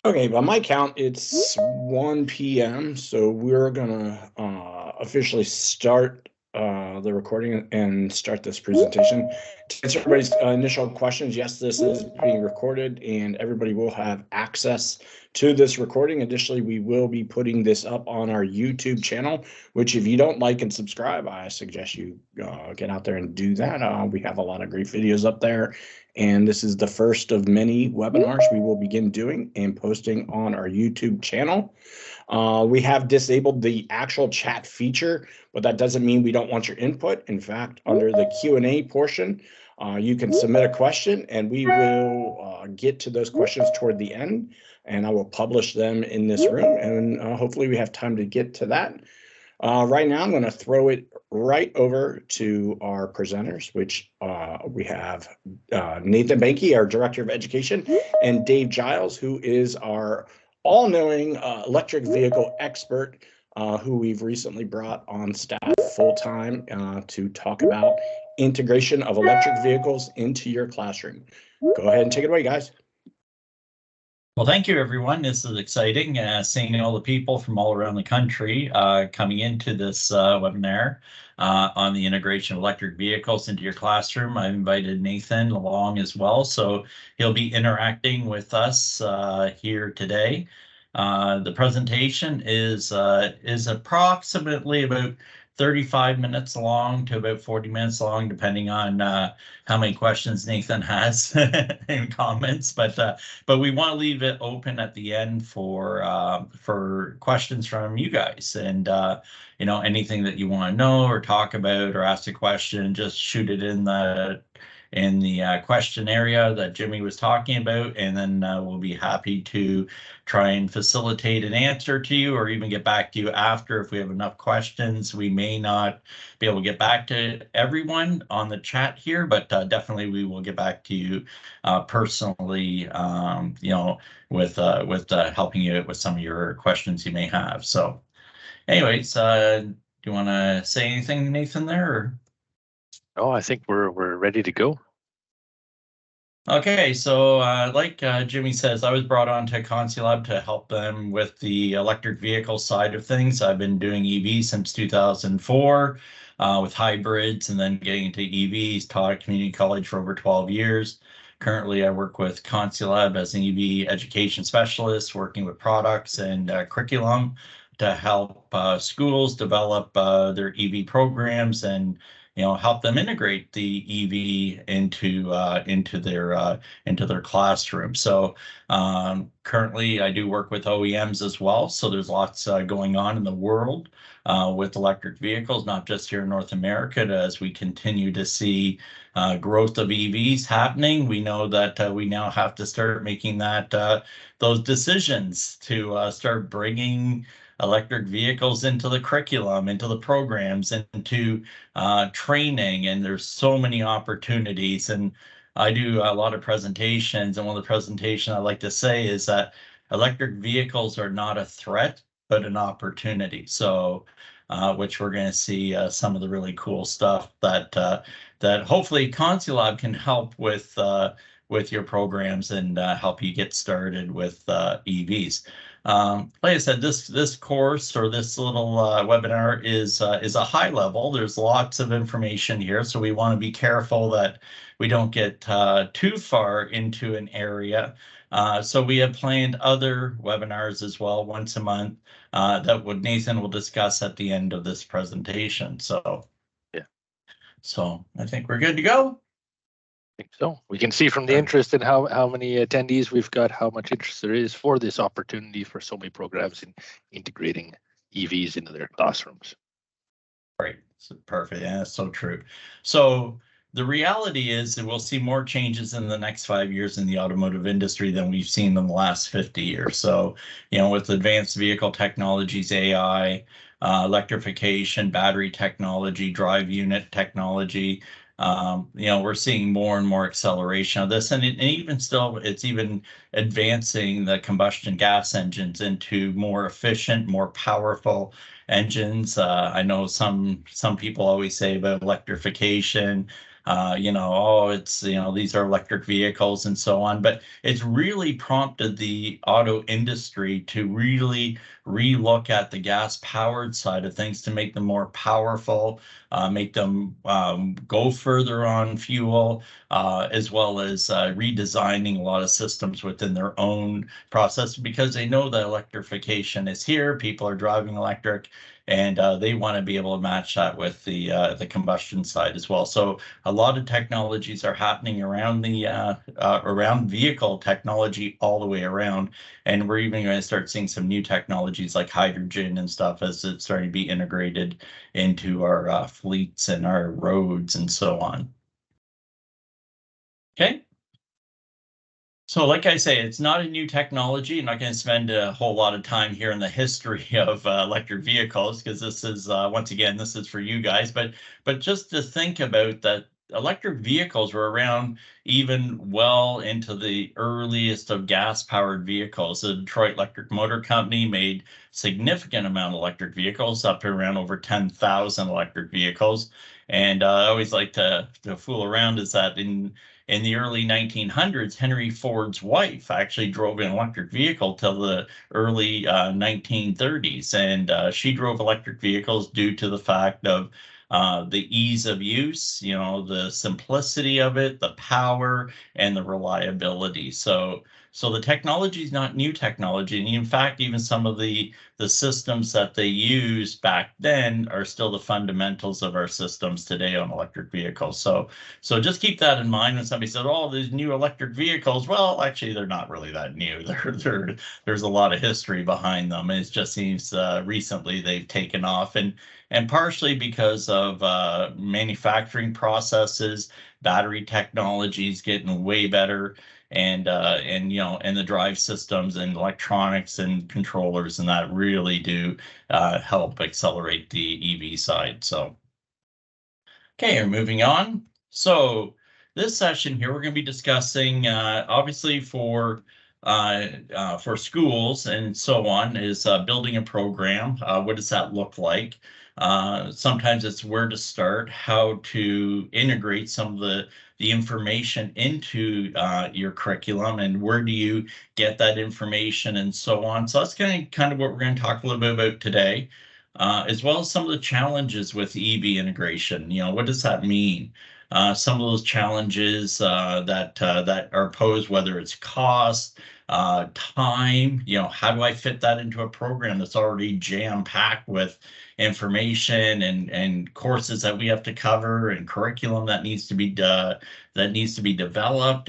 Okay, by my count, it's 1 p.m. So we're gonna officially start the recording and start this presentation. To answer everybody's initial questions, yes, this is being recorded and everybody will have access to this recording. Additionally, we will be putting this up on our YouTube channel, which if you don't like and subscribe, I suggest you get out there and do that. We have a lot of great videos up there. And this is the first of many webinars we will begin doing and posting on our YouTube channel. We have disabled the actual chat feature, but that doesn't mean we don't want your input. In fact, under the Q&A portion, you can submit a question and we will get to those questions toward the end, and I will publish them in this room, and hopefully we have time to get to that. Right now, I'm going to throw it right over to our presenters, which we have Nathan Banke, our Director of Education, and Dave Giles, who is our all-knowing electric vehicle expert, who we've recently brought on staff full-time to talk about integration of electric vehicles into your classroom. Go ahead and take it away, guys. Well, thank you, everyone. This is exciting, seeing all the people from all around the country coming into this webinar on the integration of electric vehicles into your classroom. I've invited Nathan along as well, so he'll be interacting with us here today. The presentation is approximately about 35 minutes long to about 40 minutes long, depending on how many questions Nathan has and comments. But we want to leave it open at the end for questions from you guys, and you know, anything that you want to know or talk about or ask a question, just shoot it in the question area that Jimmy was talking about, and then we'll be happy to try and facilitate an answer to you, or even get back to you after if we have enough questions. We may not be able to get back to everyone on the chat here, but definitely we will get back to you personally, you know, with helping you with some of your questions you may have. So anyways, do you want to say anything, Nathan, there? Or? Oh, I think we're ready to go. Okay, so like Jimmy says, I was brought on to ConsuLab to help them with the electric vehicle side of things. I've been doing EV since 2004 with hybrids, and then getting into EVs, taught at community college for over 12 years. Currently, I work with ConsuLab as an EV education specialist, working with products and curriculum to help schools develop their EV programs and, you know, help them integrate the EV into their classroom. So currently, I do work with OEMs as well. So there's lots going on in the world with electric vehicles, not just here in North America. As we continue to see growth of EVs happening, we know that we now have to start making those decisions to start bringing electric vehicles into the curriculum, into the programs, into training, and there's so many opportunities. And I do a lot of presentations, and one of the presentations I like to say is that electric vehicles are not a threat, but an opportunity. So which we're going to see some of the really cool stuff that hopefully ConsuLab can help with your programs and help you get started with EVs. Like I said, this course, or this little webinar is a high level. There's lots of information here, so we want to be careful that we don't get too far into an area. So we have planned other webinars as well, once a month, that Nathan will discuss at the end of this presentation. So yeah, so I think we're good to go. So we can see from the interest in how many attendees we've got, how much interest there is for this opportunity for so many programs in integrating EVs into their classrooms. Right, so perfect. Yeah, that's so true. So the reality is that we'll see more changes in the next 5 years in the automotive industry than we've seen in the last 50 years. So, you know, with advanced vehicle technologies, AI, electrification, battery technology, drive unit technology, you know, we're seeing more and more acceleration of this, and even still, it's even advancing the combustion gas engines into more efficient, more powerful engines. I know some people always say about electrification, oh, it's, these are electric vehicles and so on. But it's really prompted the auto industry to really relook at the gas-powered side of things to make them more powerful, make them go further on fuel, as well as redesigning a lot of systems within their own process, because they know that electrification is here. People are driving electric, and they want to be able to match that with the combustion side as well. So a lot of technologies are happening around the around vehicle technology all the way around, and we're even going to start seeing some new technologies like hydrogen and stuff as it's starting to be integrated into our fleets and our roads and so on. Okay. So like I say, it's not a new technology. I'm not going to spend a whole lot of time here in the history of electric vehicles, because this is, once again, this is for you guys. But just to think about that, electric vehicles were around even well into the earliest of gas-powered vehicles. The Detroit Electric Motor Company made significant amount of electric vehicles, up to around over 10,000 electric vehicles. And I always like to fool around is that in the early 1900s, Henry Ford's wife actually drove an electric vehicle till the early 1930s. And she drove electric vehicles due to the fact of the ease of use, the simplicity of it, the power, and the reliability. So the technology is not new technology. And in fact, even some of the systems that they used back then are still the fundamentals of our systems today on electric vehicles. So just keep that in mind when somebody says, oh, these new electric vehicles. Well, actually, they're not really that new. There's a lot of history behind them. It just seems recently they've taken off, and partially because of manufacturing processes, battery technologies getting way better, and the drive systems and electronics and controllers and that really do help accelerate the EV side. So, okay, we're moving on. So this session here, we're going to be discussing, obviously for schools and so on, is building a program. What does that look like? Sometimes it's where to start, how to integrate some of the information into your curriculum, and where do you get that information and so on. So that's kind of what we're going to talk a little bit about today, as well as some of the challenges with EV integration. What does that mean? Some of those challenges that are posed, whether it's cost, time, how do I fit that into a program that's already jam-packed with information and courses that we have to cover and curriculum that needs to be developed,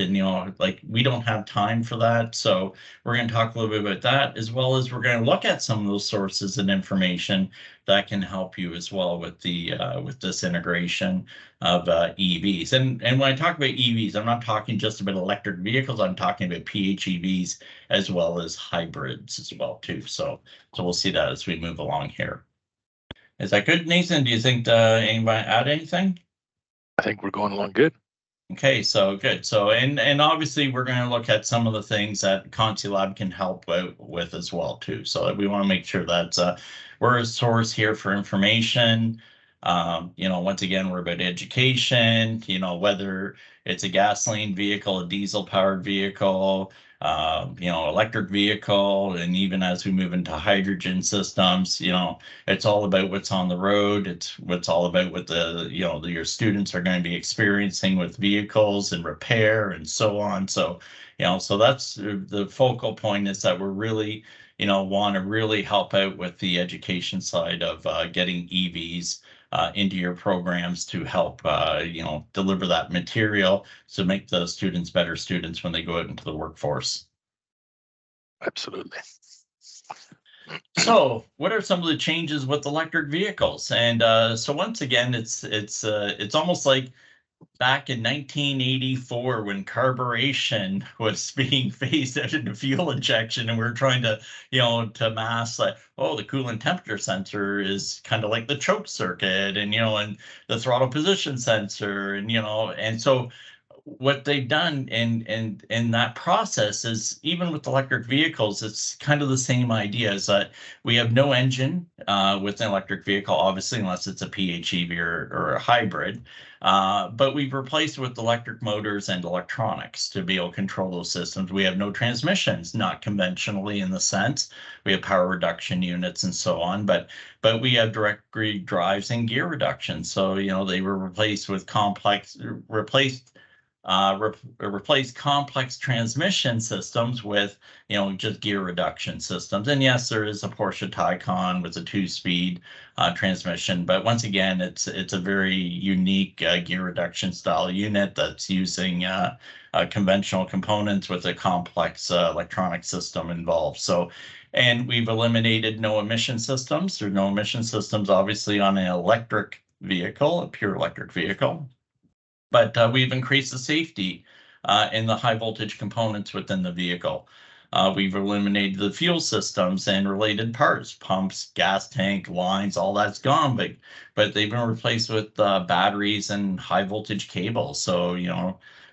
and like we don't have time for that. So we're going to talk a little bit about that, as well as we're going to look at some of those sources and information that can help you as well with the with this integration of EVs. And when I talk about EVs, I'm not talking just about electric vehicles. I'm talking about PHEVs as well as hybrids as well too. So we'll see that as we move along here. Is that good, Nathan? Do you think anybody add anything? I think we're going along good. Okay, so good. So and obviously we're going to look at some of the things that ConsuLab can help out with as well too. So we want to make sure that we're a source here for information. Once again, we're about education. Whether it's a gasoline vehicle, a diesel-powered vehicle, electric vehicle, and even as we move into hydrogen systems, it's all about what's on the road. It's what's all about what your students are going to be experiencing with vehicles and repair and so on. So, so that's the focal point, is that we're really, want to really help out with the education side of getting EVs into your programs to help, deliver that material to make the students better students when they go out into the workforce. Absolutely. So what are some of the changes with electric vehicles? And so once again, it's almost like back in 1984 when carburation was being phased out into fuel injection, and we're trying to, to mask like, oh, the coolant temperature sensor is kind of like the choke circuit, and and the throttle position sensor, and and so what they've done in that process is, even with electric vehicles, it's kind of the same idea, is that we have no engine with an electric vehicle, obviously, unless it's a PHEV or a hybrid. But we've replaced with electric motors and electronics to be able to control those systems. We have no transmissions, not conventionally in the sense. We have power reduction units and so on, but we have direct drives and gear reduction. So, they were replaced with replace complex transmission systems with, just gear reduction systems. And yes, there is a Porsche Taycan with a 2-speed transmission, but once again, it's a very unique gear reduction style unit that's using conventional components with a complex electronic system involved. So, and we've eliminated no emission systems. There are no emission systems, obviously, on an electric vehicle, a pure electric vehicle. But we've increased the safety in the high voltage components within the vehicle. We've eliminated the fuel systems and related parts, pumps, gas tank, lines, all that's gone, but they've been replaced with batteries and high voltage cables. So,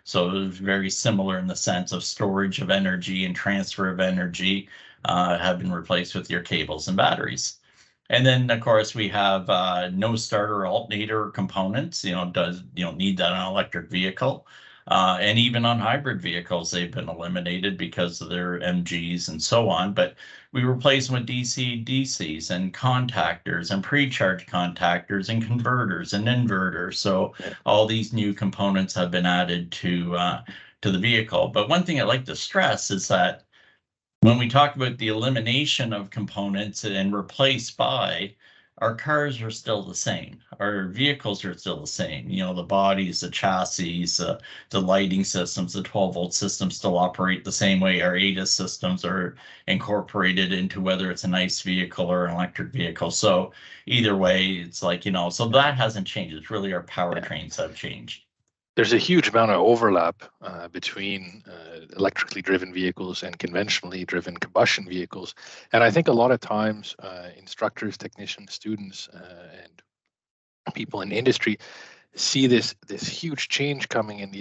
so it's very similar in the sense of storage of energy and transfer of energy have been replaced with your cables and batteries. And then, of course, we have no starter alternator components. You don't need that on an electric vehicle. And even on hybrid vehicles, they've been eliminated because of their MGs and so on. But we replace them with DCs and contactors and pre-charge contactors and converters and inverters. So all these new components have been added to the vehicle. But one thing I'd like to stress is that when we talk about the elimination of components and replaced by, our cars are still the same. Our vehicles are still the same. The bodies, the chassis, the lighting systems, the 12-volt systems still operate the same way. Our ADAS systems are incorporated into whether it's an ICE vehicle or an electric vehicle. So either way, it's like, so that hasn't changed. It's really our powertrains have changed. There's a huge amount of overlap between electrically driven vehicles and conventionally driven combustion vehicles. And I think a lot of times instructors, technicians, students, and people in industry see this huge change coming in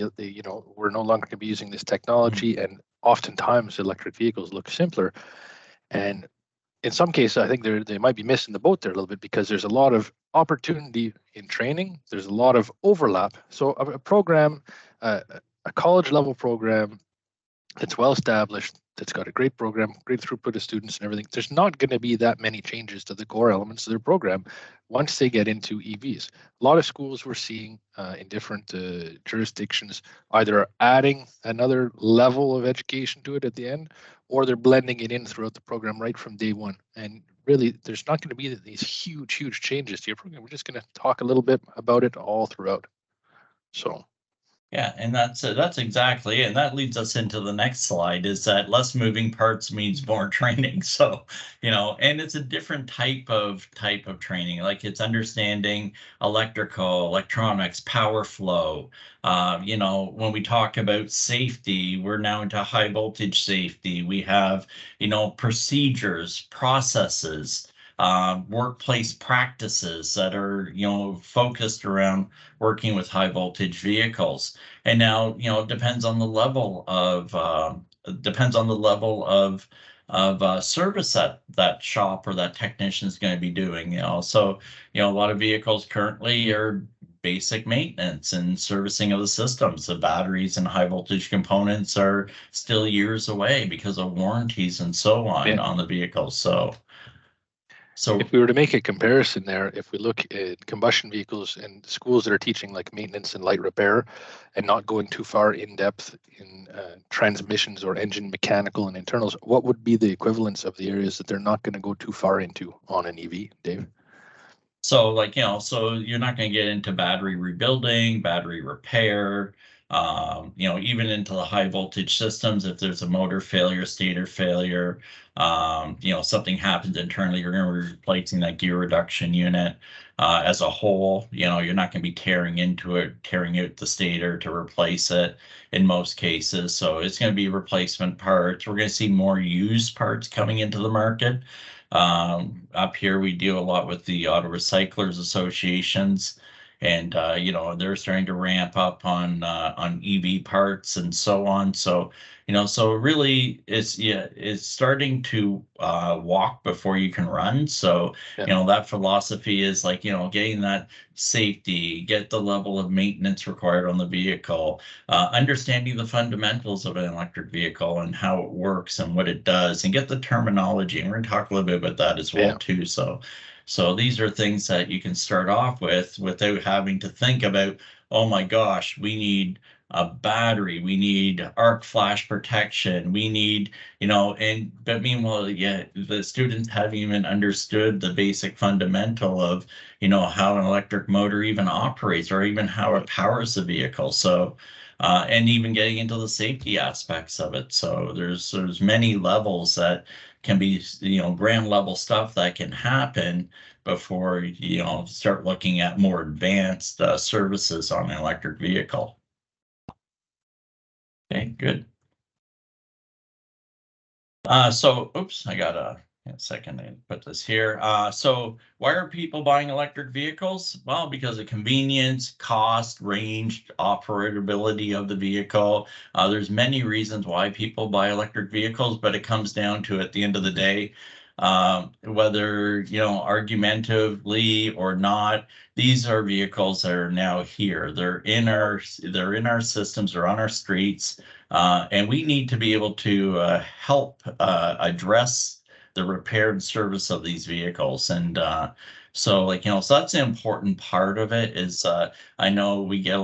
we're no longer going to be using this technology, and oftentimes electric vehicles look simpler. And in some cases, I think they might be missing the boat there a little bit, because there's a lot of opportunity in training. There's a lot of overlap. So a program, a college level program that's well established, that's got a great program, great throughput of students and everything, there's not going to be that many changes to the core elements of their program once they get into EVs. A lot of schools we're seeing in different jurisdictions either adding another level of education to it at the end, or they're blending it in throughout the program right from day one. And really, there's not going to be these huge changes to your program. We're just going to talk a little bit about it all throughout. So. Yeah, and that's exactly, and that leads us into the next slide, is that less moving parts means more training. So, and it's a different type of training. Like, it's understanding electrical, electronics, power flow. When we talk about safety, we're now into high voltage safety. We have, procedures, processes, workplace practices that are, focused around working with high voltage vehicles. And now, it depends on the level of service that shop or that technician is going to be doing. So, a lot of vehicles currently are basic maintenance and servicing of the systems. The batteries and high voltage components are still years away because of warranties and so on on the vehicles. So if we were to make a comparison there, if we look at combustion vehicles and schools that are teaching like maintenance and light repair and not going too far in depth in transmissions or engine mechanical and internals, what would be the equivalence of the areas that they're not going to go too far into on an EV, Dave? So so you're not going to get into battery rebuilding, battery repair, even into the high voltage systems. If there's a motor failure, stator failure, something happens internally, you're going to be replacing that gear reduction unit as a whole. You're not going to be tearing out the stator to replace it in most cases. So it's going to be replacement parts. We're going to see more used parts coming into the market. Up here, we deal a lot with the auto recyclers associations. and they're starting to ramp up on EV parts and so on. So so really it's starting to walk before you can run. So that philosophy is like getting that safety, get the level of maintenance required on the vehicle, understanding the fundamentals of an electric vehicle and how it works and what it does, and get the terminology. And we're going to talk a little bit about that as well too. So these are things that you can start off with without having to think about, oh my gosh, we need a battery, we need arc flash protection, we need, but meanwhile, the students haven't even understood the basic fundamental of, how an electric motor even operates, or even how it powers the vehicle. So, and even getting into the safety aspects of it. So there's many levels that can be, ground level stuff that can happen before, start looking at more advanced services on an electric vehicle. Okay, good. So, oops, I got a second to put this here. So why are people buying electric vehicles? Well, because of convenience, cost, range, operability of the vehicle. There's many reasons why people buy electric vehicles, but it comes down to, at the end of the day, whether, argumentatively or not, these are vehicles that are now here. They're in our systems, they're on our streets, and we need to be able to help address the repair and service of these vehicles. And so that's an important part of it. Is I know I get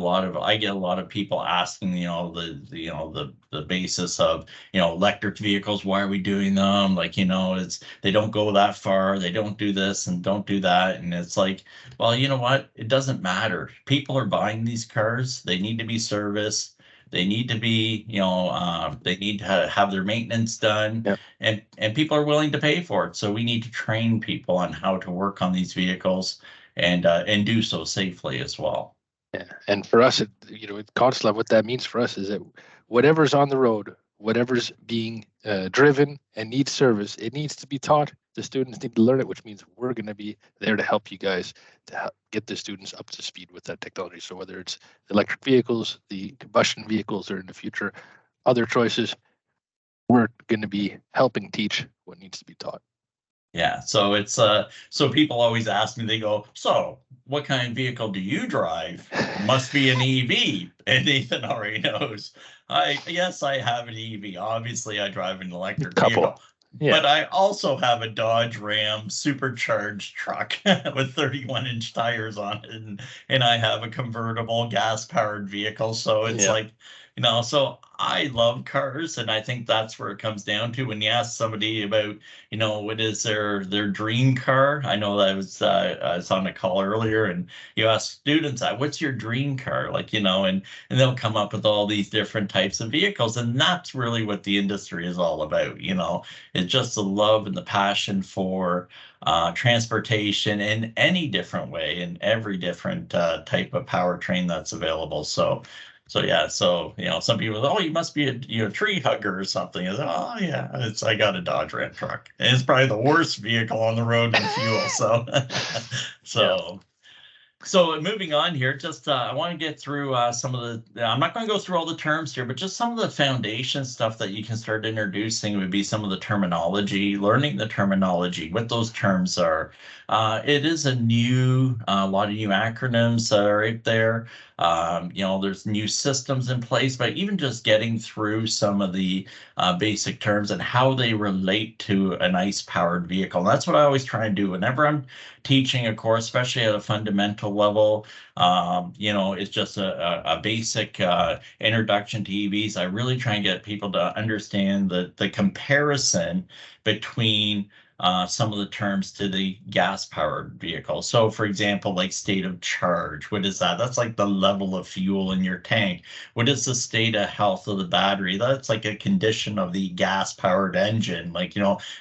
a lot of people asking, the basis of, electric vehicles, why are we doing them? They don't go that far, they don't do this and don't do that. And it's like, well, you know what? It doesn't matter. People are buying these cars, they need to be serviced. They need to be, they need to have their maintenance done, and people are willing to pay for it. So we need to train people on how to work on these vehicles and do so safely as well. Yeah, and for us, at ConsuLab, what that means for us is that whatever's on the road, whatever's being driven and needs service, it needs to be taught. The students need to learn it, which means we're going to be there to help you guys to help get the students up to speed with that technology. So whether it's electric vehicles, the combustion vehicles, or in the future, other choices, we're going to be helping teach what needs to be taught. Yeah, so it's so people always ask me, they go, so what kind of vehicle do you drive? Must be an EV. And Nathan already knows. Yes, I have an EV. Obviously, I drive an electric vehicle. Yeah. But I also have a Dodge Ram supercharged truck with 31-inch tires on it, and I have a convertible gas-powered vehicle. So it's like, so I love cars, and I think that's where it comes down to. When you ask somebody about, what is their dream car? I know that I was on a call earlier, and you ask students, what's your dream car? And they'll come up with all these different types of vehicles, and that's really what the industry is all about. It's just the love and the passion for transportation in any different way, in every different type of powertrain that's available. So yeah, some people, oh, you must be a tree hugger or something. I said, oh yeah, I got a Dodge Ram truck, and it's probably the worst vehicle on the road in fuel. So moving on here, just I want to get through some of the, I'm not going to go through all the terms here, but just some of the foundation stuff that you can start introducing would be some of the terminology, learning the terminology, what those terms are. It is a lot of new acronyms that are right there. There's new systems in place, but even just getting through some of the basic terms and how they relate to an ICE-powered vehicle. And that's what I always try and do whenever I'm teaching a course, especially at a fundamental level. It's just a basic introduction to EVs. I really try and get people to understand the comparison between some of the terms to the gas-powered vehicle. So, for example, like state of charge, what is that? That's like the level of fuel in your tank. What is the state of health of the battery? That's like a condition of the gas-powered engine.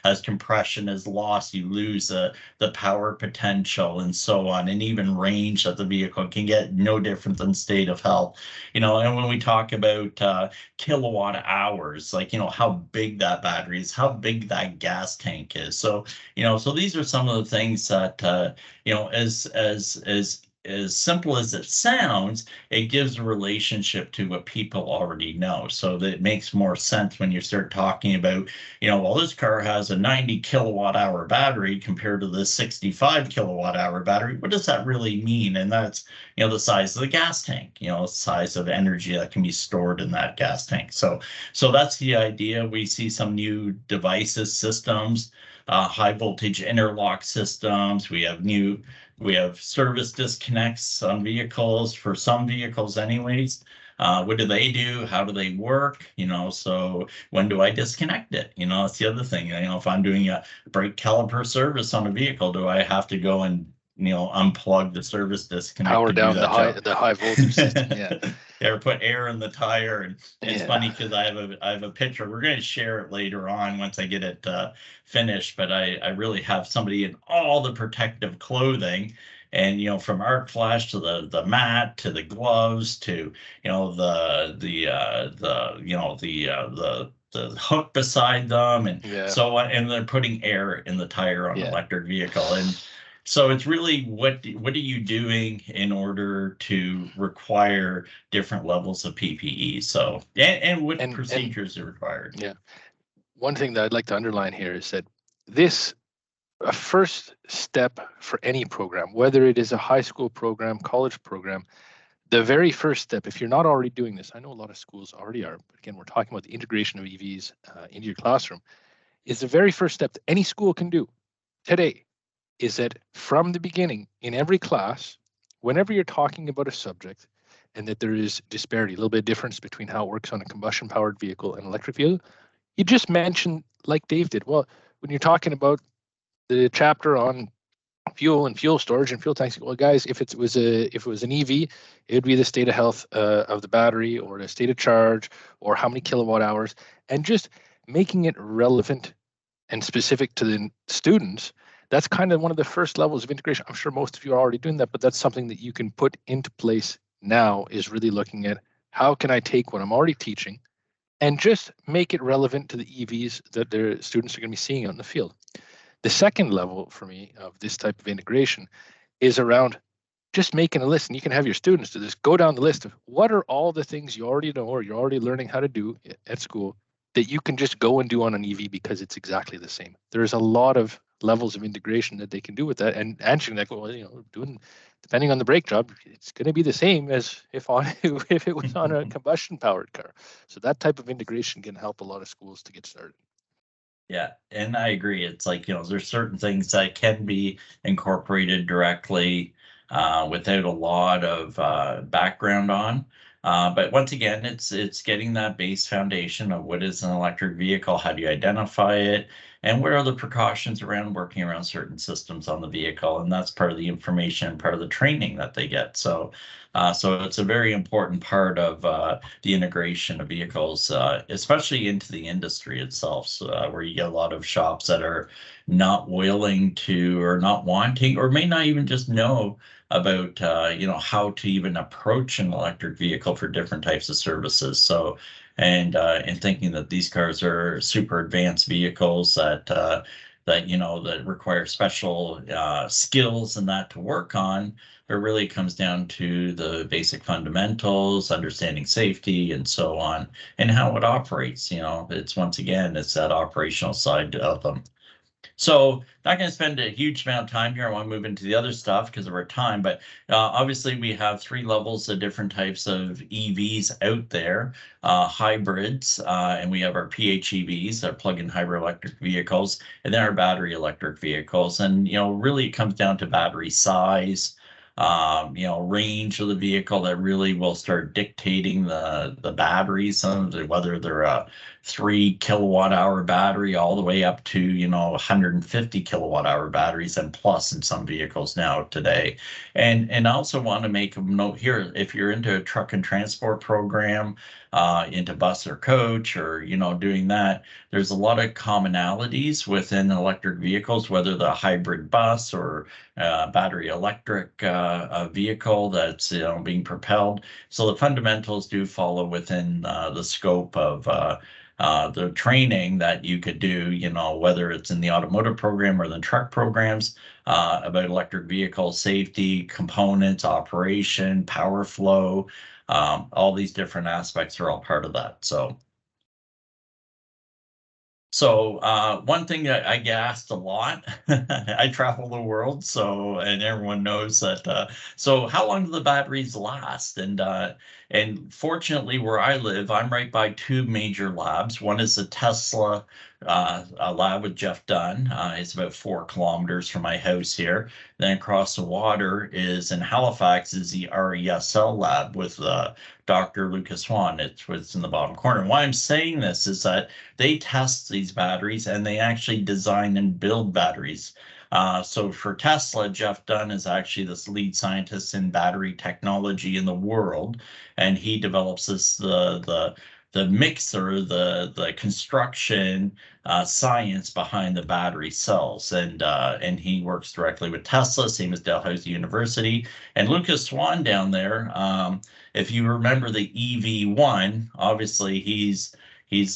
As compression is lost, you lose the power potential and so on, and even range that the vehicle can get, no different than state of health. And when we talk about kilowatt hours, how big that battery is, how big that gas tank is. So these are some of the things that, as as simple as it sounds, it gives a relationship to what people already know. So that it makes more sense when you start talking about, well, this car has a 90 kilowatt hour battery compared to this 65 kilowatt hour battery. What does that really mean? And that's, the size of the gas tank, the size of energy that can be stored in that gas tank. So that's the idea. We see some new devices, systems, high voltage interlock systems. We have service disconnects on vehicles, for some vehicles anyways. What do they do? How do they work? So when do I disconnect it? That's the other thing. If I'm doing a brake caliper service on a vehicle, do I have to go and unplug the service disconnect? Power down the high voltage system. Yeah. Or put air in the tire. And it's Yeah. funny because I have a picture. We're going to share it later on once I get it finished. But I really have somebody in all the protective clothing, and from arc flash to the mat to the gloves to the hook beside them, and so on, and they're putting air in the tire on an electric vehicle. And so it's really what are you doing in order to require different levels of PPE? So and what procedures are required? Yeah. One thing that I'd like to underline here is that this a first step for any program, whether it is a high school program, college program, the very first step, if you're not already doing this, I know a lot of schools already are, but again, we're talking about the integration of EVs into your classroom, is the very first step that any school can do today, is that from the beginning, in every class, whenever you're talking about a subject and that there is disparity, a little bit of difference between how it works on a combustion-powered vehicle and electric vehicle, you just mention, like Dave did, well, when you're talking about the chapter on fuel and fuel storage and fuel tanks, well, guys, if it was an EV, it would be the state of health of the battery, or the state of charge, or how many kilowatt hours, and just making it relevant and specific to the students. That's kind of one of the first levels of integration. I'm sure most of you are already doing that, but that's something that you can put into place now, is really looking at how can I take what I'm already teaching and just make it relevant to the EVs that their students are going to be seeing out in the field. The second level for me of this type of integration is around just making a list, and you can have your students do this. Go down the list of what are all the things you already know or you're already learning how to do at school that you can just go and do on an EV because it's exactly the same. There's a lot of levels of integration that they can do with that, and answering that, well, doing, depending on the brake job, it's going to be the same as if it was on a combustion powered car. So that type of integration can help a lot of schools to get started. Yeah, and I agree. It's like, there's certain things that can be incorporated directly without a lot of background on. But once again, it's getting that base foundation of what is an electric vehicle, how do you identify it, and what are the precautions around working around certain systems on the vehicle. And that's part of the information, part of the training that they get. So it's a very important part of the integration of vehicles, especially into the industry itself, so, where you get a lot of shops that are not willing to, or not wanting, or may not even just know about how to even approach an electric vehicle for different types of services. So and thinking that these cars are super advanced vehicles that require special skills and that to work on. It really comes down to the basic fundamentals, understanding safety and so on, and how it operates. It's that operational side of them. So not going to spend a huge amount of time here. I want to move into the other stuff because of our time, but obviously we have 3 levels of different types of EVs out there, hybrids, and we have our PHEVs, our plug-in hybrid electric vehicles, and then our battery electric vehicles. And, really it comes down to battery size, range of the vehicle that really will start dictating the batteries, whether they're a 3 kilowatt hour battery all the way up to 150 kilowatt hour batteries and plus in some vehicles now today. And I also want to make a note here, if you're into a truck and transport program, into bus or coach, or doing that, there's a lot of commonalities within electric vehicles, whether the hybrid bus or battery electric vehicle that's being propelled. So the fundamentals do follow within the scope of the training that you could do, whether it's in the automotive program or the truck programs, about electric vehicle safety, components, operation, power flow, all these different aspects are all part of that. So one thing that I get asked a lot, I travel the world, and everyone knows that. So how long do the batteries last? And fortunately, where I live, I'm right by two major labs. One is the Tesla a lab with Jeff Dunn. It's about 4 kilometers from my house here. Then across the water is in Halifax is the RESL lab with Dr. Lucas Swan. It's in the bottom corner. And why I'm saying this is that they test these batteries and they actually design and build batteries. So for Tesla, Jeff Dunn is actually this lead scientist in battery technology in the world, and he develops the mixer, the construction science behind the battery cells, and he works directly with Tesla, same as Dalhousie University. And Lucas Swan down there, if you remember the EV1, obviously he's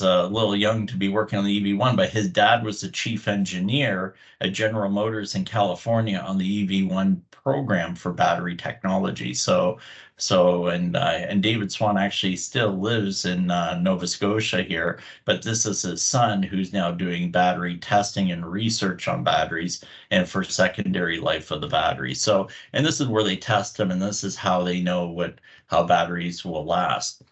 a little young to be working on the EV1, but his dad was the chief engineer at General Motors in California on the EV1 program for battery technology. And David Swan actually still lives in Nova Scotia here, but this is his son who's now doing battery testing and research on batteries and for secondary life of the battery. And this is where they test them, and this is how they know how batteries will last.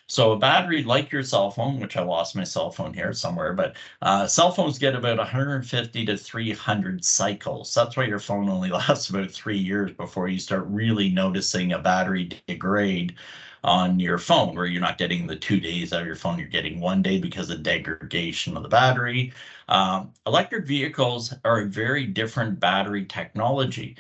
So a battery, like your cell phone, which I lost my cell phone here somewhere, but cell phones get about 150 to 300 cycles. That's why your phone only lasts about 3 years before you start really noticing a battery degrade on your phone, where you're not getting the 2 days out of your phone, you're getting 1 day because of degradation of the battery. Electric vehicles are a very different battery technology.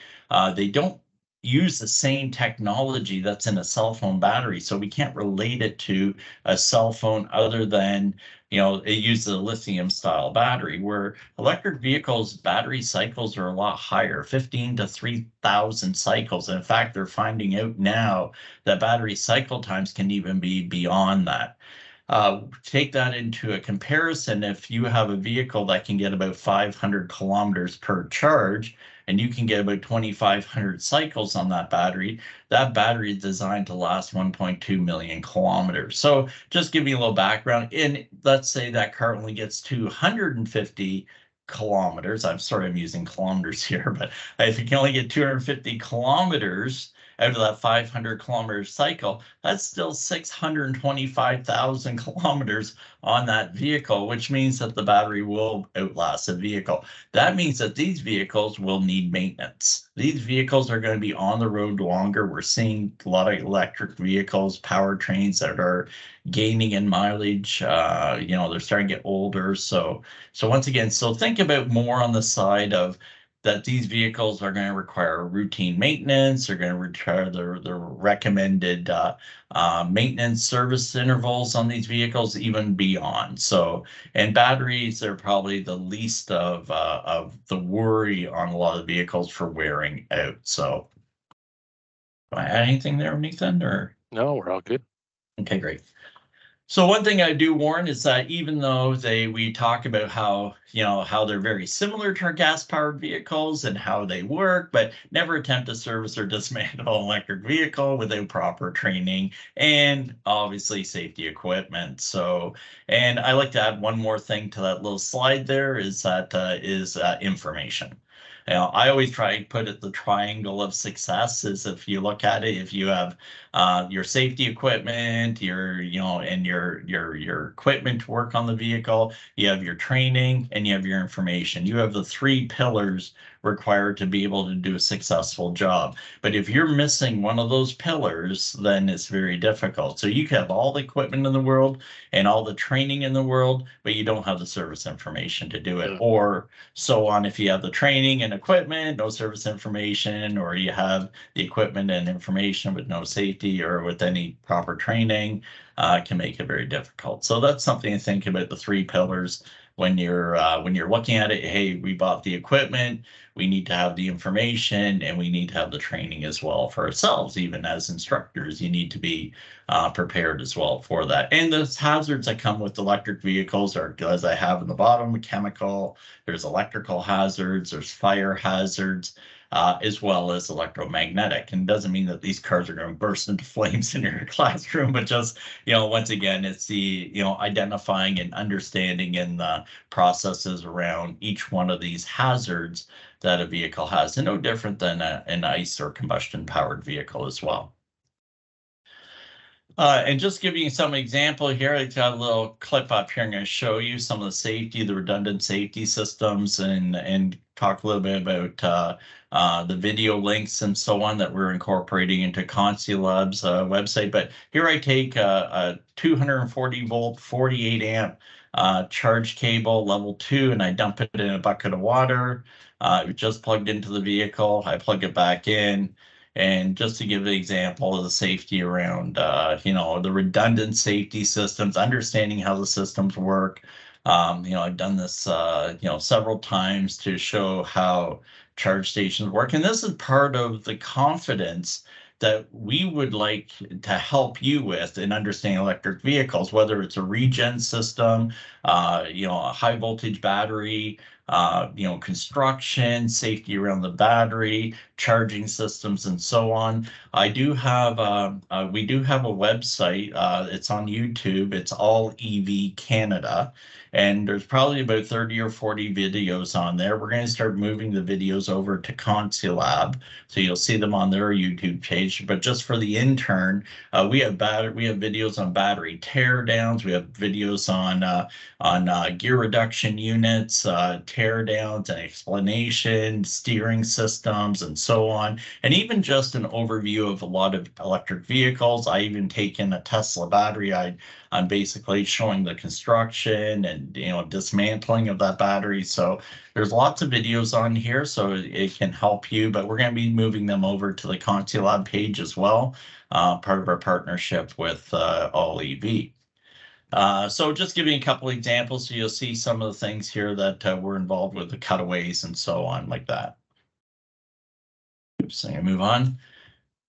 They don't use the same technology that's in a cell phone battery. So we can't relate it to a cell phone other than, it uses a lithium style battery, where electric vehicles battery cycles are a lot higher, 15 to 3,000 cycles. And in fact, they're finding out now that battery cycle times can even be beyond that. Take that into a comparison. If you have a vehicle that can get about 500 kilometers per charge, and you can get about 2,500 cycles on that battery is designed to last 1.2 million kilometers. So just give you a little background. Let's say that car only gets 250 kilometers. I'm sorry, I'm using kilometers here, but if you can only get 250 kilometers out of that 500 kilometer cycle, that's still 625,000 kilometers on that vehicle, which means that the battery will outlast the vehicle. That means that these vehicles will need maintenance. These vehicles are going to be on the road longer. We're seeing a lot of electric vehicles, powertrains that are gaining in mileage. They're starting to get older. So once again, think about more on the side of that these vehicles are going to require routine maintenance. They're going to require the recommended maintenance service intervals on these vehicles, even beyond. And batteries are probably the least of the worry on a lot of vehicles for wearing out. So, do I add anything there, Nathan? Or no, we're all good. Okay, great. So one thing I do warn is that even though we talk about how they're very similar to our gas-powered vehicles and how they work, but never attempt to service or dismantle an electric vehicle without proper training and obviously safety equipment. And I like to add one more thing to that little slide there is information. I always try to put it the triangle of success is if you look at it, if you have your safety equipment, your equipment to work on the vehicle, you have your training, and you have your information. You have the 3 pillars required to be able to do a successful job. But if you're missing one of those pillars, then it's very difficult. So you can have all the equipment in the world and all the training in the world, but you don't have the service information to do it, or so on. If you have the training and equipment, no service information, or you have the equipment and information with no safety or with any proper training, can make it very difficult. So that's something to think about, the 3 pillars when you're looking at it. Hey, we bought the equipment, we need to have the information, and we need to have the training as well for ourselves. Even as instructors, you need to be prepared as well for that. And the hazards that come with electric vehicles are, as I have in the bottom, chemical, there's electrical hazards, there's fire hazards, as well as electromagnetic. And it doesn't mean that these cars are going to burst into flames in your classroom, but just, once again, it's the, identifying and understanding and the processes around each one of these hazards that a vehicle has, and no different than an ICE or combustion powered vehicle as well. And just giving you some example here, I got a little clip up here. I'm going to show you some of the safety, the redundant safety systems, and talk a little bit about the video links and so on that we're incorporating into ConsuLab's website. But here I take a 240 volt, 48 amp charge cable level 2, and I dump it in a bucket of water. It just plugged into the vehicle. I plug it back in. And just to give an example of the safety around, the redundant safety systems, understanding how the systems work. I've done this, several times to show how charge stations work. And this is part of the confidence that we would like to help you with in understanding electric vehicles, whether it's a regen system, a high voltage battery, construction, safety around the battery, charging systems, and so on. I do have, we do have a website. It's on YouTube. It's All EV Canada. And there's probably about 30 or 40 videos on there. We're going to start moving the videos over to ConsuLab, so you'll see them on their YouTube page. But just for the intern, we have videos on battery tear downs. We have videos on gear reduction units, tear downs and explanation, steering systems, and so on. And even just an overview of a lot of electric vehicles. I even take in a Tesla battery. I'm basically showing the construction and dismantling of that battery. So there's lots of videos on here, so it can help you. But we're going to be moving them over to the ConsuLab page as well, part of our partnership with All EV. So just giving a couple examples, so you'll see some of the things here that we're involved with, the cutaways and so on like that. Oops, I'm going to move on.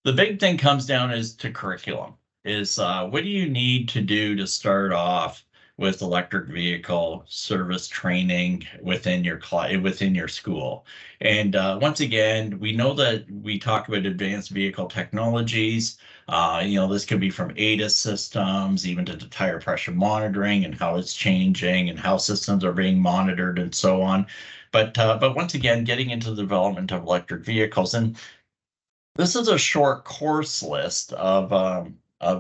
The big thing comes down to curriculum. What do you need to do to start off with electric vehicle service training within your school? And once again, we know that we talk about advanced vehicle technologies. This could be from ADAS systems, even to the tire pressure monitoring and how it's changing and how systems are being monitored and so on. But once again, getting into the development of electric vehicles, and this is a short course list of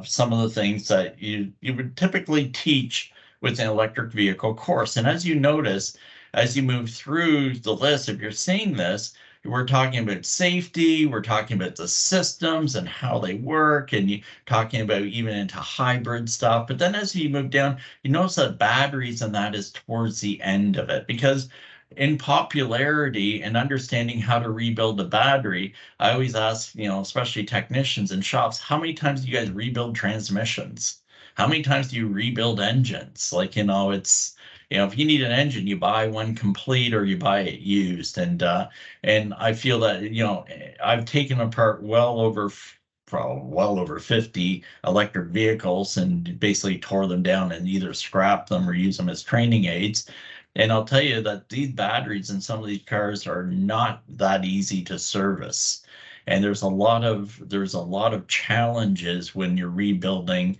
some of the things that you would typically teach with an electric vehicle course. And as you notice, as you move through the list, if you're seeing this, we're talking about safety, we're talking about the systems and how they work, and you're talking about even into hybrid stuff. But then as you move down, you notice that batteries and that is towards the end of it, because in popularity and understanding how to rebuild a battery, I always ask, especially technicians in shops, how many times do you guys rebuild transmissions? How many times do you rebuild engines? It's, if you need an engine, you buy one complete or you buy it used. And I feel that, I've taken apart well over 50 electric vehicles and basically tore them down and either scrap them or use them as training aids. And I'll tell you that these batteries in some of these cars are not that easy to service. And there's a lot of challenges when you're rebuilding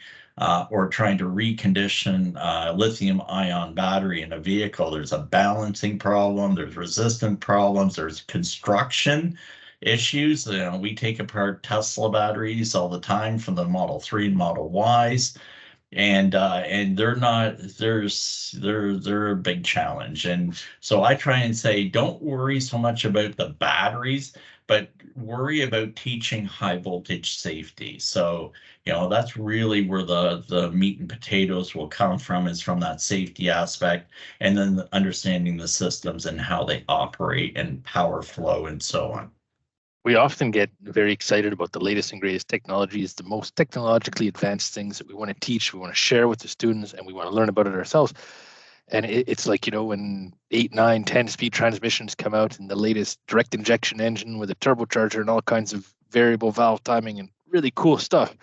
or trying to recondition lithium-ion battery in a vehicle. There's a balancing problem, there's resistance problems, there's construction issues. We take apart Tesla batteries all the time from the Model 3 and Model Ys. And they're a big challenge. And so I try and say, don't worry so much about the batteries, but worry about teaching high voltage safety. So, that's really where the meat and potatoes will come from, is from that safety aspect, and then understanding the systems and how they operate and power flow and so on. We often get very excited about the latest and greatest technologies, the most technologically advanced things that we want to teach, we want to share with the students, and we want to learn about it ourselves. And it's like, you know, when 8, 9, 10-speed transmissions come out and the latest direct injection engine with a turbocharger and all kinds of variable valve timing and really cool stuff.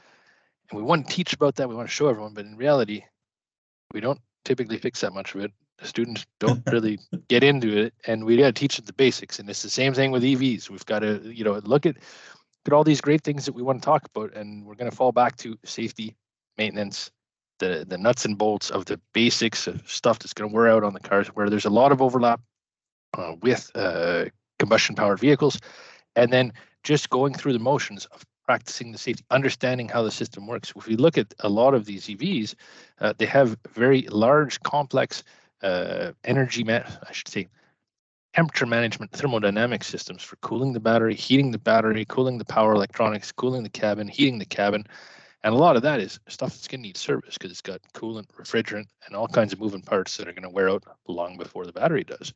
And we want to teach about that. We want to show everyone, but in reality, we don't typically fix that much of it. The students don't really get into it, and we got to teach them the basics. And it's the same thing with EVs. We've got to, you know, look at all these great things that we want to talk about, and we're going to fall back to safety, maintenance, the nuts and bolts of the basics of stuff that's going to wear out on the cars, where there's a lot of overlap with combustion powered vehicles, and then just going through the motions of practicing the safety, understanding how the system works. If we look at a lot of these EVs, they have very large, complex temperature management, thermodynamic systems for cooling the battery, heating the battery, cooling the power electronics, cooling the cabin, heating the cabin. And a lot of that is stuff that's going to need service because it's got coolant, refrigerant, and all kinds of moving parts that are going to wear out long before the battery does.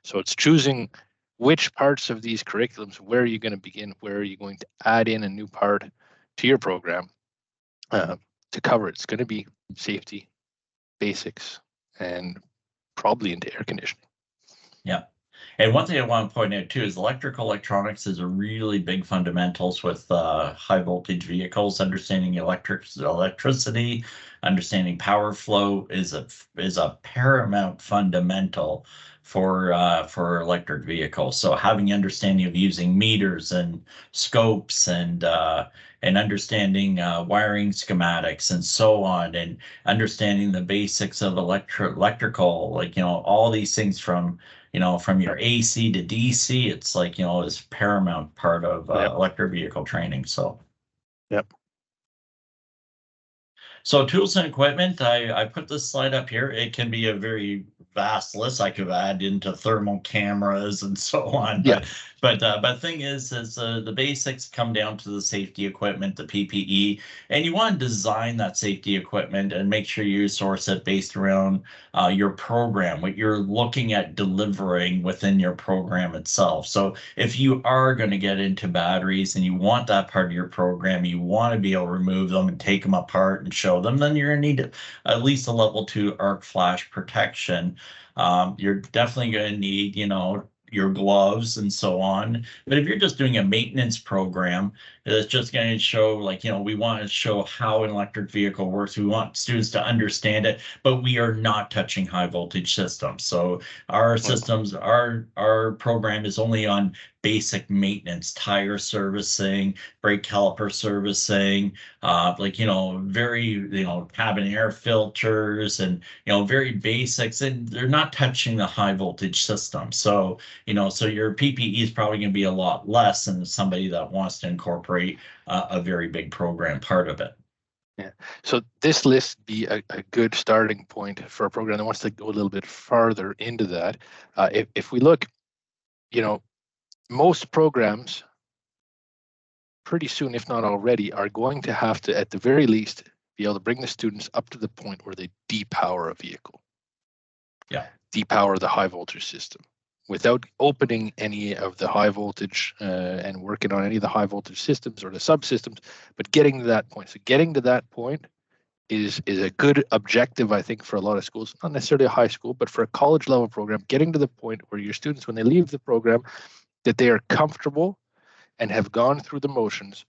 So it's choosing which parts of these curriculums, where are you going to begin, where are you going to add in a new part to your program to cover it. It's going to be safety, basics, and probably into air conditioning. Yeah. And one thing I want to point out too is electrical electronics is a really big fundamentals with high voltage vehicles. Understanding electricity, understanding power flow is a paramount fundamental for electric vehicles. So having understanding of using meters and scopes and understanding wiring schematics and so on, and understanding the basics of electrical, like, you know, all these things from your AC to DC, it's like, you know, is paramount part of electric vehicle training. So, yep. So tools and equipment, I put this slide up here. It can be a very vast list. I could add into thermal cameras and so on. Yeah. But the thing is the basics come down to the safety equipment, the PPE, and you want to design that safety equipment and make sure you source it based around your program, what you're looking at delivering within your program itself. So if you are going to get into batteries and you want that part of your program, you want to be able to remove them and take them apart and show them, then you're going to need at least a level 2 arc flash protection. You're definitely going to need, you know, your gloves and so on. But if you're just doing a maintenance program, it's just going to show, like, you know, we want to show how an electric vehicle works. We want students to understand it, but we are not touching high voltage systems. So our systems, our program is only on basic maintenance, tire servicing, brake caliper servicing, like, you know, very, you know, cabin air filters and, you know, very basics, and they're not touching the high voltage system. So, you know, so your PPE is probably going to be a lot less than somebody that wants to incorporate a very big program part of it. Yeah. So this list be a good starting point for a program that wants to go a little bit farther into that. If we look, you know, most programs pretty soon, if not already, are going to have to, at the very least, be able to bring the students up to the point where they depower a vehicle. Yeah. Depower the high voltage system without opening any of the high voltage and working on any of the high voltage systems or the subsystems, but getting to that point. So getting to that point is a good objective, I think, for a lot of schools, not necessarily a high school, but for a college level program, getting to the point where your students, when they leave the program, that they are comfortable and have gone through the motions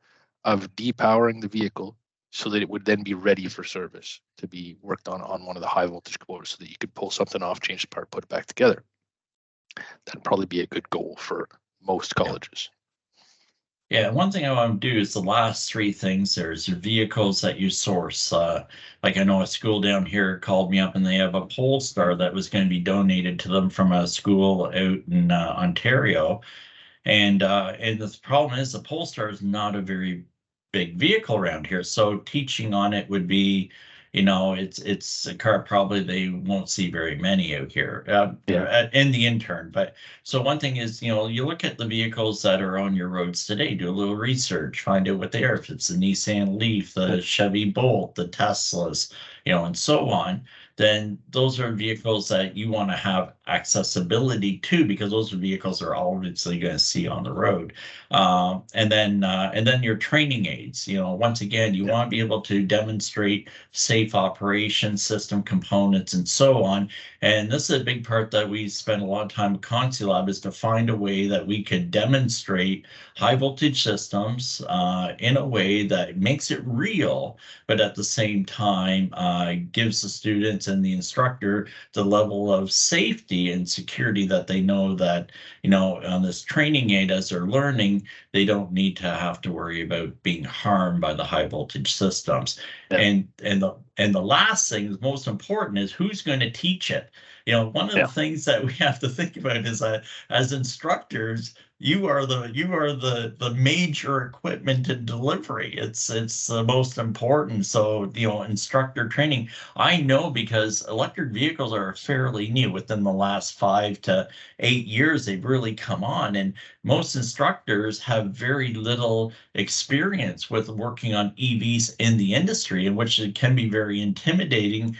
of depowering the vehicle so that it would then be ready for service to be worked on one of the high voltage components, so that you could pull something off, change the part, put it back together. That'd probably be a good goal for most colleges. Yeah, one thing I want to do is the last 3 things. There's your vehicles that you source. Like I know a school down here called me up and they have a Polestar that was going to be donated to them from a school out in Ontario. And the problem is the Polestar is not a very big vehicle around here. So teaching on it would be, you know, it's a car probably they won't see very many out here in the intern. But so one thing is, you know, you look at the vehicles that are on your roads today, do a little research, find out what they are. If it's the Nissan Leaf, the Chevy Bolt, the Teslas, you know, and so on, then those are vehicles that you want to have accessibility to, because those vehicles are obviously going to see on the road. And then your training aids. Once again, you want to be able to demonstrate safe operation, system components, and so on. And this is a big part that we spend a lot of time at ConsuLab, is to find a way that we could demonstrate high voltage systems in a way that makes it real, but at the same time gives the students and the instructor the level of safety and security that they know that, on this training aid, as they're learning, they don't need to have to worry about being harmed by the high voltage systems. Yeah. And the last thing, the most important, is who's going to teach it. One of the things that we have to think about is that as instructors, you are the major equipment in delivery. It's the most important. So, instructor training, I know, because electric vehicles are fairly new. Within the last 5 to 8 years, they've really come on, and most instructors have very little experience with working on EVs in the industry, in which it can be very intimidating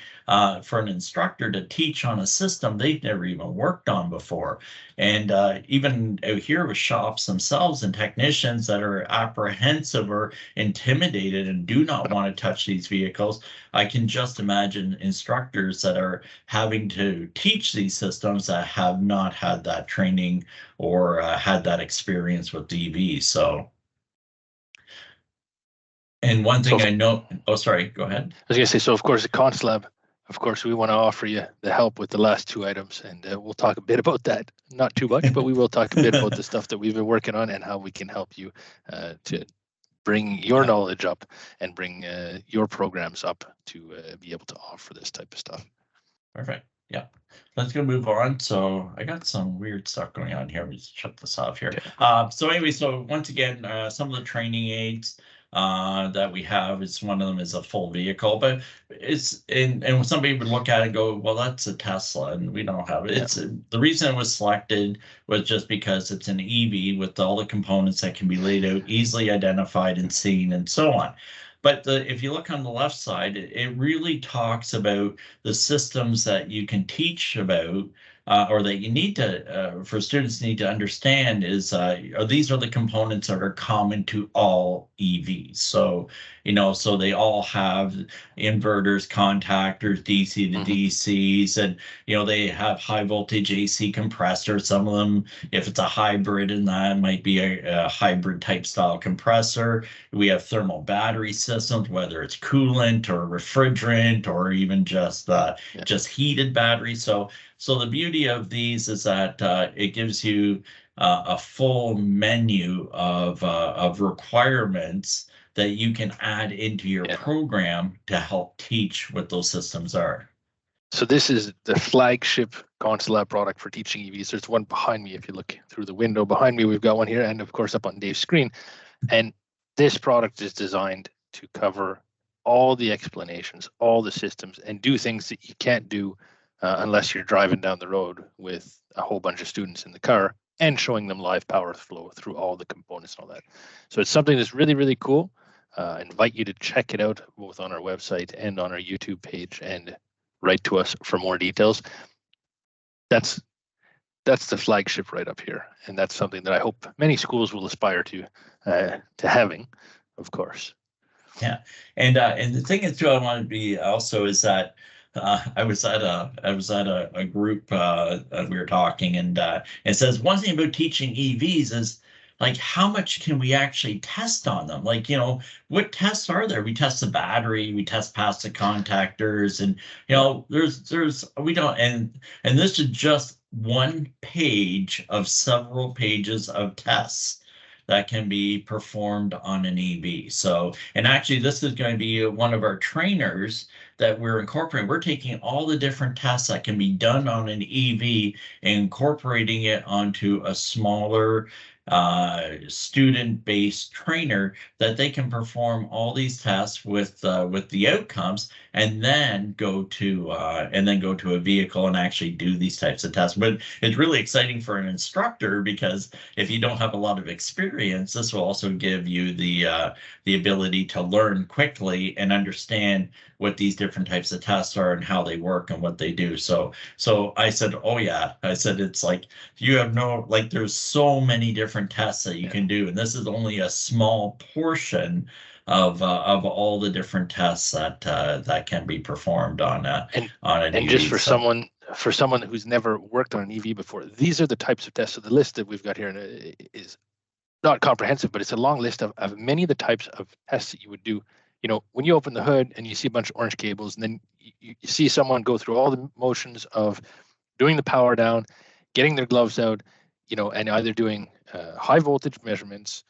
for an instructor to teach on a system they've never even worked on before. And even out here with shops themselves and technicians that are apprehensive or intimidated and do not want to touch these vehicles, I can just imagine instructors that are having to teach these systems that have not had that training or had that experience with EVs. So, and one thing I know, oh, sorry, go ahead. I was going to say, so of course, at ConsuLab, of course, we want to offer you the help with the last 2 items, and we'll talk a bit about that. Not too much, but we will talk a bit about the stuff that we've been working on and how we can help you to bring your knowledge up and bring your programs up to be able to offer this type of stuff. Perfect. Yeah. Let's go move on. So I got some weird stuff going on here. Let me just shut this off here. Okay. So anyway, so once again, some of the training aids that we have, is one of them is a full vehicle, but it's and somebody would look at it and go, well, that's a Tesla, and we don't have it. It's the reason it was selected was just because it's an EV with all the components that can be laid out, easily identified and seen, and so on. But if you look on the left side, it really talks about the systems that you can teach about, or that you need to, for students need to understand, is these are the components that are common to all EVs. So, so they all have inverters, contactors, DC to DCs, and, they have high voltage AC compressors. Some of them, if it's a hybrid, and that might be a hybrid type style compressor. We have thermal battery systems, whether it's coolant or refrigerant, or even just heated batteries. So the beauty of these is that it gives you a full menu of requirements that you can add into your program to help teach what those systems are. So this is the flagship ConsuLab product for teaching EVs. There's one behind me. If you look through the window behind me, we've got one here, and of course up on Dave's screen. And this product is designed to cover all the explanations, all the systems, and do things that you can't do unless you're driving down the road with a whole bunch of students in the car and showing them live power flow through all the components and all that. So it's something that's really, really cool. I invite you to check it out both on our website and on our YouTube page, and write to us for more details. That's the flagship right up here, and that's something that I hope many schools will aspire to having, of course. Yeah, and the thing is too, I want to be also is that I was at a group we were talking, and it says one thing about teaching EVs is, like, how much can we actually test on them? Like, what tests are there? We test the battery, we test past the contactors, and we don't, and this is just one page of several pages of tests that can be performed on an EV. So, and actually this is going to be one of our trainers that we're incorporating. We're taking all the different tests that can be done on an EV and incorporating it onto a smaller student-based trainer that they can perform all these tests with the outcomes, and then go to a vehicle and actually do these types of tests. But it's really exciting for an instructor, because if you don't have a lot of experience, this will also give you the ability to learn quickly and understand what these different types of tests are and how they work and what they do. So I said, oh yeah, I said, it's like, you have no, like, there's so many different tests that you can do, and this is only a small portion of all the different tests that can be performed on an and EV. just for someone who's never worked on an EV before, these are the types of tests. So the list that we've got here is not comprehensive, but it's a long list of many of the types of tests that you would do. You know, when you open the hood and you see a bunch of orange cables, and then you see someone go through all the motions of doing the power down, getting their gloves out, you know, and either doing high voltage measurements,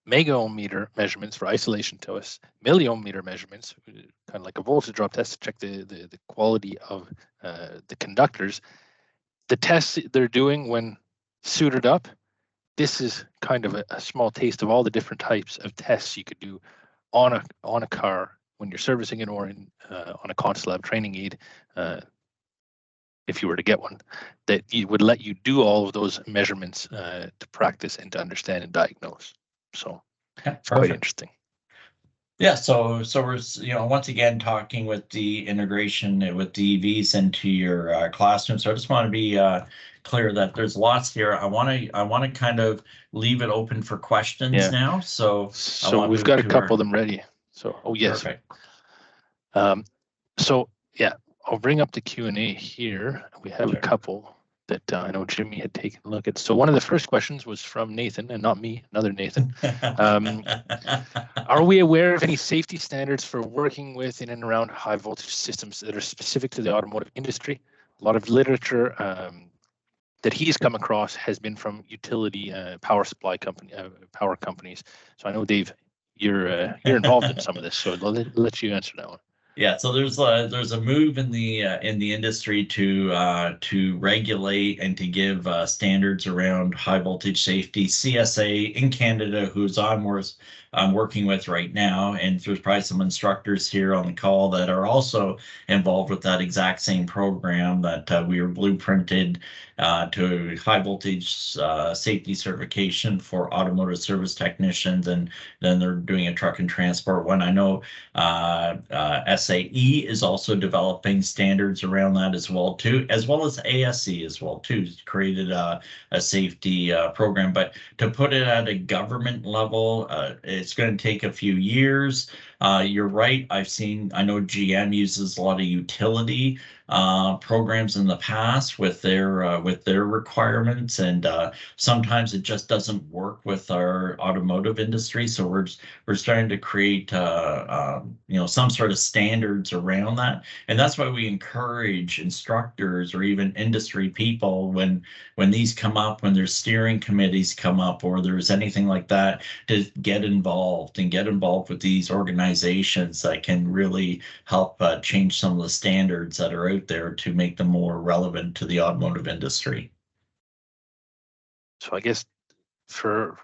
mega ohm meter measurements for isolation tests, milliohm meter measurements, kind of like a voltage drop test to check the quality of the conductors. The tests they're doing when suited up, this is kind of a small taste of all the different types of tests you could do on a car when you're servicing it, or on a ConsuLab training aid, if you were to get one, that it would let you do all of those measurements to practice and to understand and diagnose. So it's quite interesting. Yeah, so we're, you know, once again talking with the integration with the EVs into your classroom. So I just want to be clear that there's lots here. I want to kind of leave it open for questions now. So we've got a couple of them ready. So yes. Perfect. So yeah, I'll bring up the Q&A here. We have a couple that I know Jimmy had taken a look at. So one of the first questions was from Nathan, and not me, another Nathan. Are we aware of any safety standards for working with in and around high voltage systems that are specific to the automotive industry? A lot of literature that he's come across has been from utility power supply power companies. So I know, Dave, you're involved in some of this, so I'll let you answer that one. Yeah, so there's a move in the industry to regulate and to give standards around high voltage safety. CSA in Canada, who's I'm working with right now, and there's probably some instructors here on the call that are also involved with that exact same program that we were blueprinted to high voltage safety certification for automotive service technicians, and then they're doing a truck and transport one. I know SAE is also developing standards around that as well too, as well as ASE as well too. Created a safety program, but to put it at a government level, it's going to take a few years. You're right. I know GM uses a lot of utility programs in the past with their requirements, and sometimes it just doesn't work with our automotive industry. So we're starting to create some sort of standards around that, and that's why we encourage instructors or even industry people when these come up, when there's steering committees come up, or there's anything like that, to get involved with these organizations that can really help change some of the standards that are out there to make them more relevant to the automotive industry. So I guess for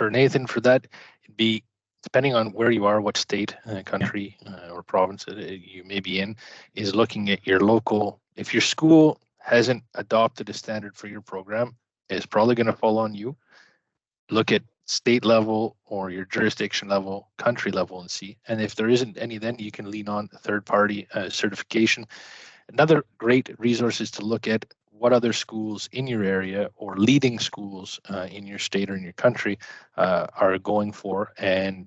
Nathan, for that, it'd be depending on where you are, what state, country, or province you may be in, is looking at your local. If your school hasn't adopted a standard for your program, it's probably going to fall on you. Look at state level or your jurisdiction level, country level, and see. And if there isn't any, then you can lean on third-party certification. Another great resource is to look at what other schools in your area or leading schools in your state or in your country are going for, and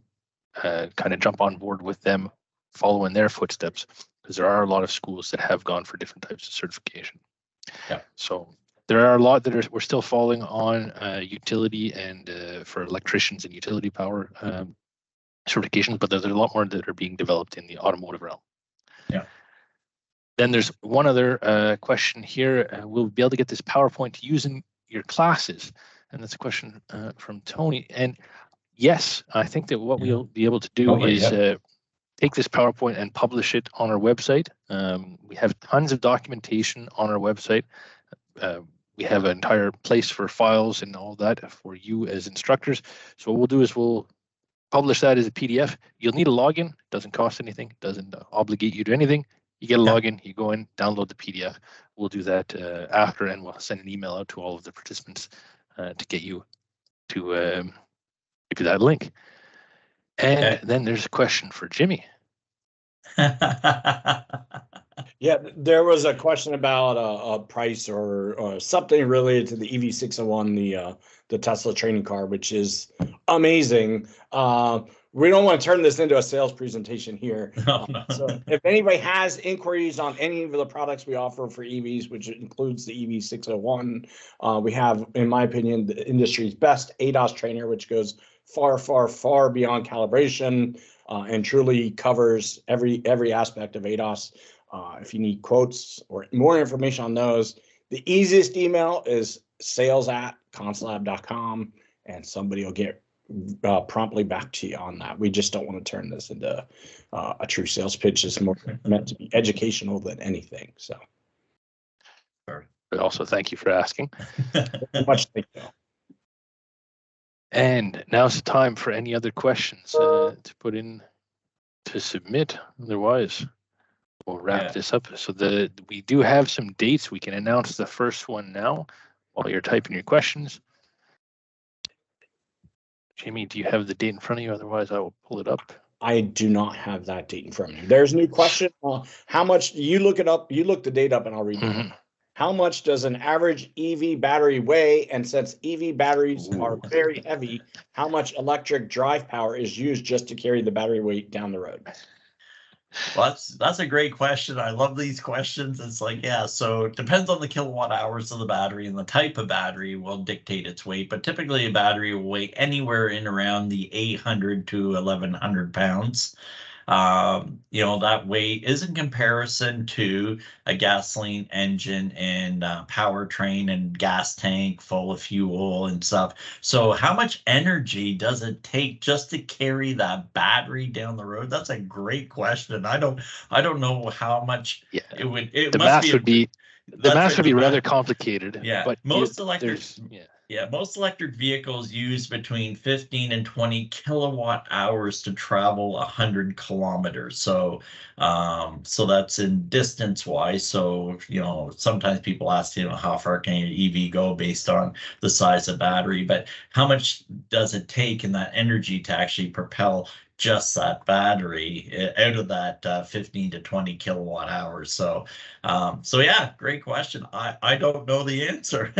kind of jump on board with them, follow in their footsteps, because there are a lot of schools that have gone for different types of certification. Yeah. So there are a lot that we're still falling on utility and for electricians and utility power certifications, but there's a lot more that are being developed in the automotive realm. Yeah. Then there's one other question here. We'll be able to get this PowerPoint to use in your classes. And that's a question from Tony. And yes, I think that what we'll be able to do is take this PowerPoint and publish it on our website. We have tons of documentation on our website. we have an entire place for files and all that for you as instructors. So what we'll do is we'll publish that as a PDF. You'll need a login. It doesn't cost anything. It doesn't obligate you to anything. You get a login, you go in, download the PDF. We'll do that after, and we'll send an email out to all of the participants to get you to give you that link. And then there's a question for Jimmy. Yeah, there was a question about a price or something related to the EV601, the Tesla training car, which is amazing. We don't want to turn this into a sales presentation here. No. So if anybody has inquiries on any of the products we offer for EVs, which includes the EV601, we have, in my opinion, the industry's best ADAS trainer, which goes far, far, far beyond calibration and truly covers every aspect of ADAS. If you need quotes or more information on those, the easiest email is sales@consulab.com, and somebody will get promptly back to you on that. We just don't want to turn this into a true sales pitch. It's more meant to be educational than anything. So, but also thank you for asking. Much thank you. And now's the time for any other questions to put in to submit. Otherwise, we'll wrap this up. So we do have some dates. We can announce the first one now while you're typing your questions. Jimmy, do you have the date in front of you? Otherwise, I will pull it up. I do not have that date in front of me. There's a new question. How much, you look it up, you look the date up and I'll read it. How much does an average EV battery weigh? And since EV batteries are very heavy, how much electric drive power is used just to carry the battery weight down the road? Well, that's a great question. I love these questions. It's like, yeah, so it depends on the kilowatt hours of the battery, and the type of battery will dictate its weight. But typically a battery will weigh anywhere in around the 800 to 1,100 pounds. That weight is in comparison to a gasoline engine and powertrain and gas tank full of fuel and stuff. So how much energy does it take just to carry that battery down the road? That's a great question. I don't know how much it would. The math would be rather complicated. Yeah, but most electric. Yeah, most electric vehicles use between 15 and 20 kilowatt hours to travel 100 kilometers. So that's in distance wise. So, sometimes people ask, how far can your EV go based on the size of battery, but how much does it take in that energy to actually propel just that battery out of that 15 to 20 kilowatt hours? So yeah, great question. I don't know the answer.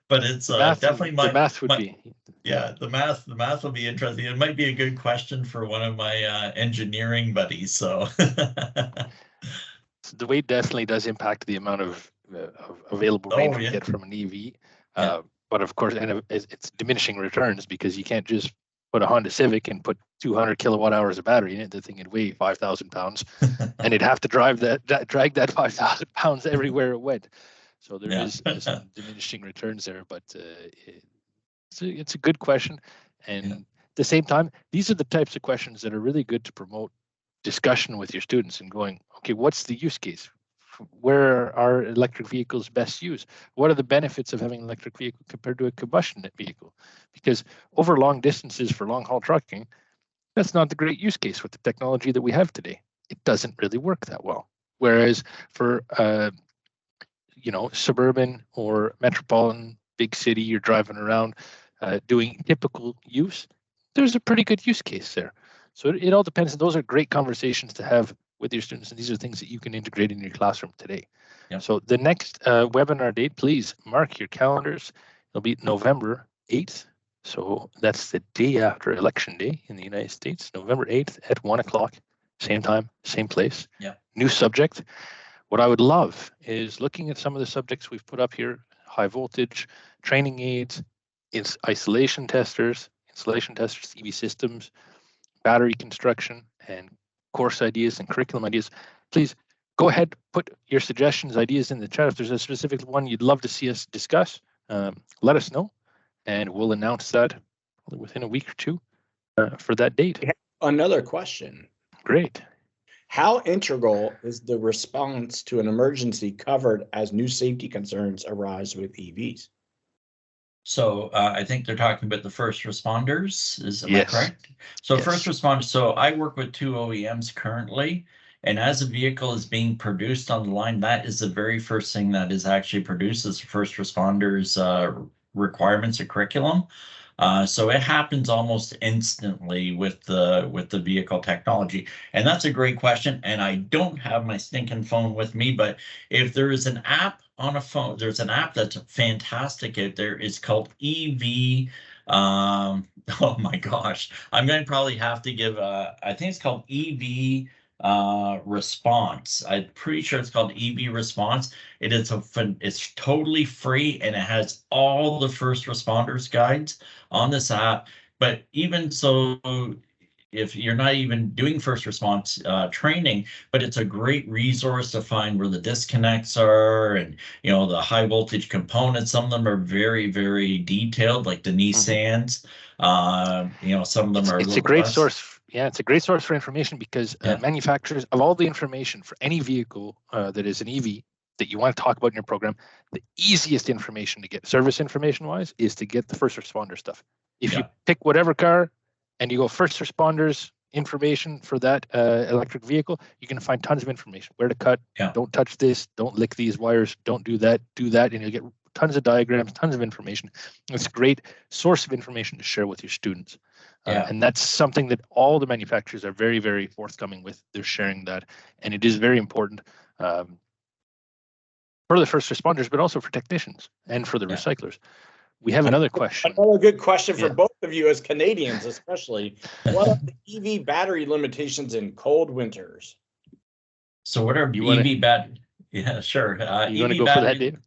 But it's definitely the math would be. Yeah, the math will be interesting. It might be a good question for one of my engineering buddies. So the weight definitely does impact the amount of available range we get from an EV. But of course, and it's diminishing returns because you can't just put a Honda Civic and put 200 kilowatt hours of battery in it. The thing would weigh 5,000 pounds, and it'd have to drag that 5,000 pounds everywhere it went. So there is some diminishing returns there, but it's a good question. And at the same time, these are the types of questions that are really good to promote discussion with your students and going, okay, what's the use case? Where are electric vehicles best used? What are the benefits of having an electric vehicle compared to a combustion vehicle? Because over long distances for long haul trucking, that's not the great use case with the technology that we have today. It doesn't really work that well. Whereas for suburban or metropolitan big city, you're driving around doing typical use, there's a pretty good use case there. So it all depends. Those are great conversations to have with your students, and these are things that you can integrate in your classroom today. So the next webinar date, please mark your calendars. It'll be November 8th. So that's the day after Election Day in the United States, November 8th at 1 o'clock, same time, same place. New subject. What I would love is looking at some of the subjects we've put up here: high voltage, training aids, isolation testers, EV systems, battery construction, and course ideas and curriculum ideas. Please go ahead, put your suggestions, ideas in the chat. If there's a specific one you'd love to see us discuss, let us know, and we'll announce that within a week or two for that date. Another question. Great. How integral is the response to an emergency covered as new safety concerns arise with EVs? So I think they're talking about the first responders. Am I Yes. correct? So Yes. first responders. So I work with 2 OEMs currently, and as a vehicle is being produced on the line, that is the very first thing that is actually produced as the first responders requirements or curriculum. So it happens almost instantly with the vehicle technology. And that's a great question. And I don't have my stinking phone with me, but if there is an app on a phone, there's an app that's fantastic out there. It's called EV. Oh my gosh, I'm going to probably have to give I think it's called EV response. I'm pretty sure it's called EV response. It's totally free, and it has all the first responders guides on this app. But even so, if you're not even doing first response training, but it's a great resource to find where the disconnects are and, the high voltage components. Some of them are very, very detailed, like the Nissans. Some of them are It's a great source. Yeah, it's a great source for information because manufacturers of all the information for any vehicle that is an EV that you want to talk about in your program, the easiest information to get service information wise is to get the first responder stuff. If you pick whatever car and you go first responders information for that electric vehicle, you can find tons of information. Where to cut, don't touch this, don't lick these wires, don't do that, and you'll get tons of diagrams, tons of information. It's a great source of information to share with your students. And that's something that all the manufacturers are very, very forthcoming with. They're sharing that. And it is very important for the first responders, but also for technicians and for the recyclers. We have another question. Another good question for both of you as Canadians, especially. What are the EV battery limitations in cold winters? So what are EV battery? Yeah, sure. You want to go for that, Dave?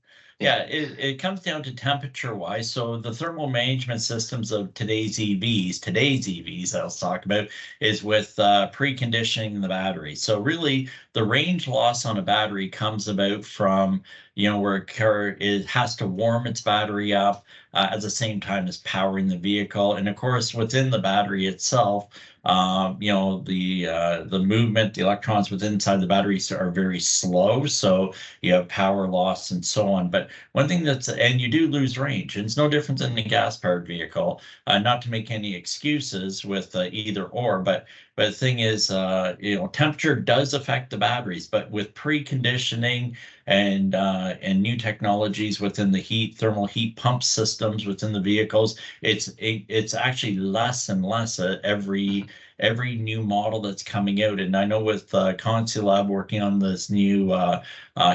Yeah, it comes down to temperature wise. So the thermal management systems of today's EVs I'll talk about is with preconditioning the battery. So really the range loss on a battery comes about from, where a car has to warm its battery up at the same time as powering the vehicle. And of course, within the battery itself, the movement, the electrons within inside the batteries are very slow. So you have power loss and so on. But one thing and you do lose range. And it's no different than a gas powered vehicle, not to make any excuses with either or, but the thing is, temperature does affect the batteries, but with preconditioning and new technologies within the thermal heat pump systems within the vehicles, it's actually less and less every new model that's coming out. And I know with ConsuLab working on this new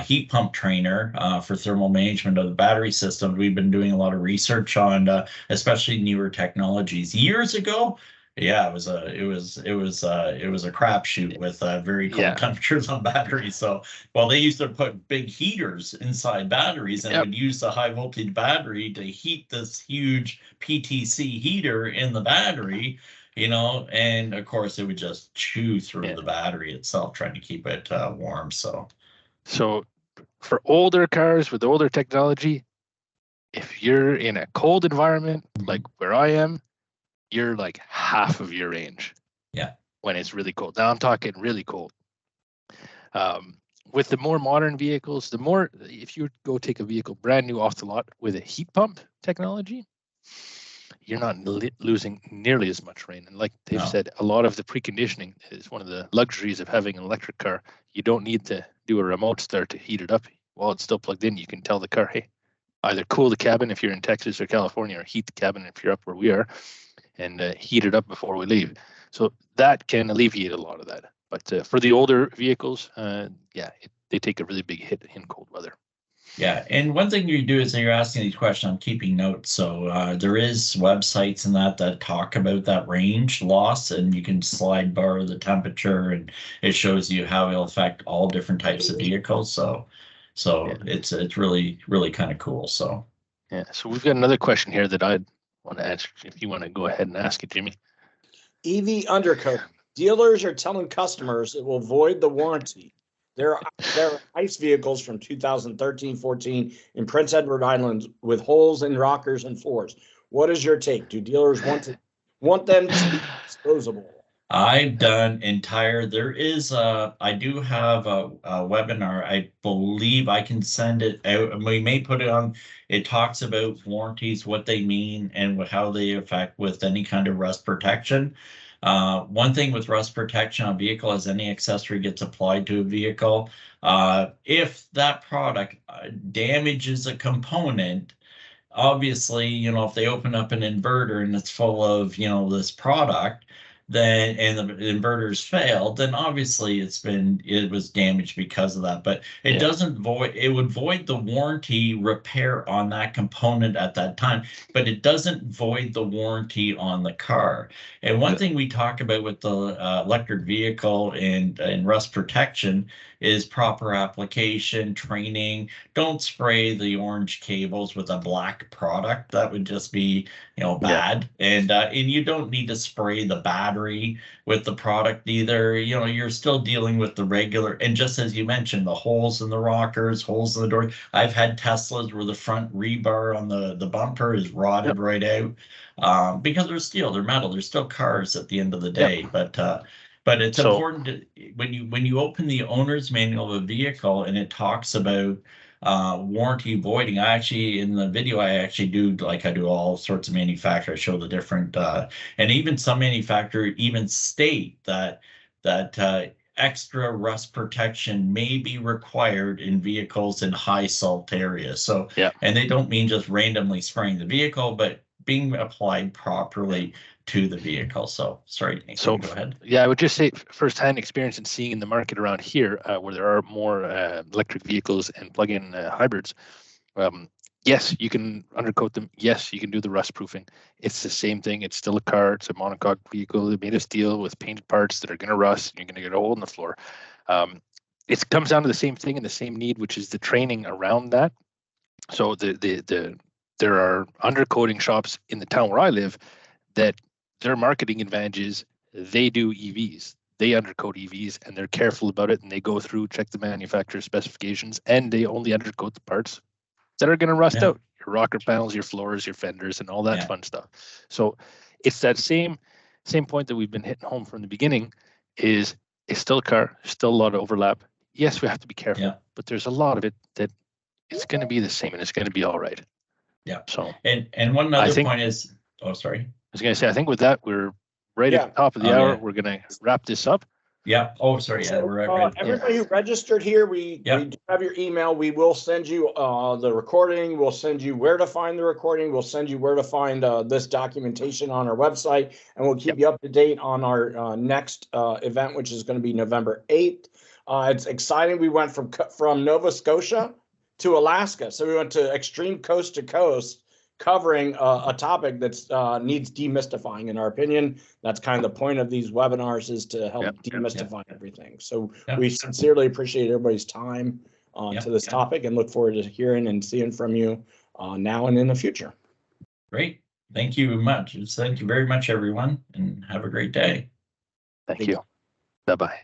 heat pump trainer for thermal management of the battery system, we've been doing a lot of research on especially newer technologies. Years ago, it was a crapshoot with very cold temperatures on batteries. So they used to put big heaters inside batteries and would use the high voltage battery to heat this huge PTC heater in the battery, and of course it would just chew through the battery itself, trying to keep it warm. So for older cars with older technology, if you're in a cold environment like where I am, you're like half of your range. Yeah. When it's really cold. Now I'm talking really cold. With the more modern vehicles, if you go take a vehicle brand new off the lot with a heat pump technology, you're not losing nearly as much range. And like Dave said, a lot of the preconditioning is one of the luxuries of having an electric car. You don't need to do a remote start to heat it up. While it's still plugged in, you can tell the car, hey, either cool the cabin if you're in Texas or California, or heat the cabin if you're up where we are, and heat it up before we leave. So that can alleviate a lot of that. But for the older vehicles, they take a really big hit in cold weather. Yeah, and one thing you do is that you're asking these questions, I'm keeping notes. So there is websites and that talk about that range loss, and you can slide bar the temperature, and it shows you how it'll affect all different types of vehicles. So it's really, really kind of cool. So so we've got another question here that I'd want to ask, if you want to go ahead and ask it, Jimmy. EV undercoat. Dealers are telling customers it will void the warranty. There are ICE vehicles from 2013-14 in Prince Edward Island with holes in rockers and floors. What is your take? Do dealers want them to be disposable? I've done entire, there is I do have a webinar. I believe I can send it out, and we may put it on. It talks about warranties, what they mean, and how they affect with any kind of rust protection. One thing with rust protection on vehicle is any accessory gets applied to a vehicle. If that product damages a component, obviously, you know, if they open up an inverter and it's full of, you know, this product, then, and the inverter's failed, then obviously it was damaged because of that. But it doesn't void, it would void the warranty repair on that component at that time, but it doesn't void the warranty on the car. And one thing we talk about with the electric vehicle and rust protection is proper application, training. Don't spray the orange cables with a black product. That would just be, you know, bad. And you don't need to spray the battery with the product either. You know, you're still dealing with the regular, and just as you mentioned, the holes in the rockers, holes in the door. I've had Teslas where the front rebar on the bumper is rotted right out, because they're steel, they're metal, they're still cars at the end of the day. But it's important to, when you open the owner's manual of a vehicle and it talks about warranty voiding. I actually, in the video, I actually do, like I do all sorts of manufacturers, I show the different, and even some manufacturer even state that extra rust protection may be required in vehicles in high salt areas. So, and they don't mean just randomly spraying the vehicle, but being applied properly to the vehicle. So sorry, Nathan, so go ahead. Yeah, I would just say firsthand experience and seeing in the market around here where there are more electric vehicles and plug-in hybrids. Yes, you can undercoat them. Yes, you can do the rust proofing. It's the same thing. It's still a car. It's a monocoque vehicle made of steel with painted parts that are going to rust. You're going to get a hole in the floor. It comes down to the same thing and the same need, which is the training around that. So there are undercoating shops in the town where I live that their marketing advantages, they do EVs. They undercoat EVs and they're careful about it, and they go through, check the manufacturer specifications, and they only undercoat the parts that are going to rust out. Your rocker panels, your floors, your fenders, and all that fun stuff. So it's that same point that we've been hitting home from the beginning, is it's still a car, still a lot of overlap. Yes, we have to be careful, but there's a lot of it that it's going to be the same and it's going to be all right. Yeah. So and one other point is, oh, sorry. I was going to say, I think with that, we're right at the top of the hour. We're going to wrap this up. Yeah. Oh, sorry. Yeah, we're right. Everybody who registered here, we do have your email. We will send you the recording. We'll send you where to find the recording. We'll send you where to find this documentation on our website, and we'll keep you up to date on our next event, which is going to be November 8th. It's exciting. We went from Nova Scotia to Alaska, so we went to extreme coast to coast, covering a topic that needs demystifying, in our opinion. That's kind of the point of these webinars, is to help demystify everything. So we sincerely appreciate everybody's time to this topic, and look forward to hearing and seeing from you now and in the future. Great. Thank you much. Thank you very much, everyone, and have a great day. Thank you. Bye-bye.